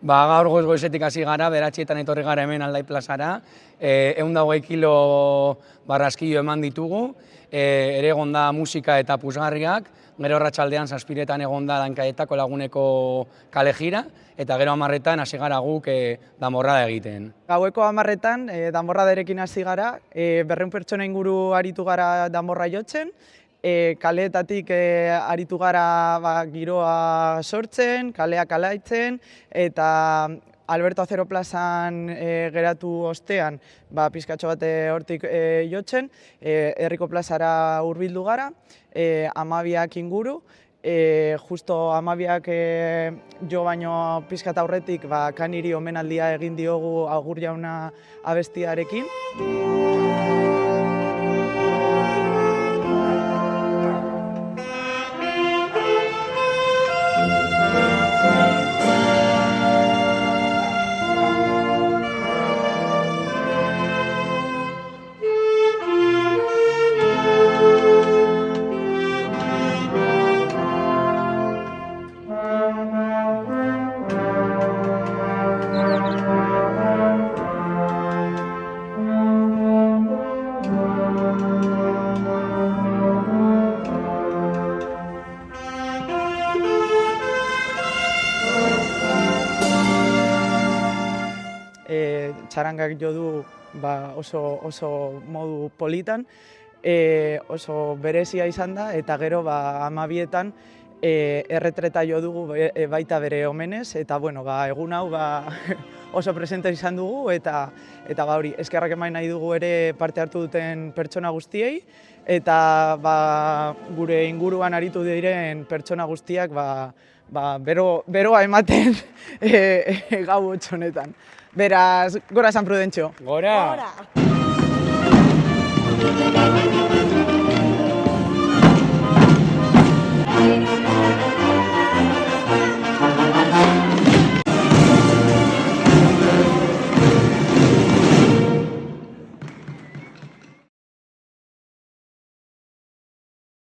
Gaur goizetik hasi gara, 9:00etan etorri gara hemen Aldai plazara, 120 kilo barraskilo eman ditugu, ere egon da musika eta puzgarriak, gero arratsaldean 7:00etan egon da Dankaetako laguneko kale jira, eta gero 10:00etan hasi gara guk danborrada egiten. Gaueko 10:00etan danborradarekin hasi gara, 200 pertsona inguru aritu gara danborra jotzen, kaleetatik aritu gara giroa sortzen, kaleak alaitzen, eta Alberto Azero plazan geratu ostean pizkatxo bat hortik jotzen, herriko plazara hurbildu gara, 12 inguru, justo 12 jo baino pizkat aurretik Kaniri omenaldia egin diogu Agur Jauna abestiarekin. Txarangak jo du oso modu politan, oso berezia izan da, eta gero 12etan erretreta jo dugu baita bere omenez, eta egun hau oso presente izan dugu, eta hori, eskerrak eman nahi dugu ere parte hartu duten pertsona guztiei, eta gure inguruan aritu diren pertsona guztiak beroa ematen gau honetan. Beraz, gora San Prudentzio! Gora!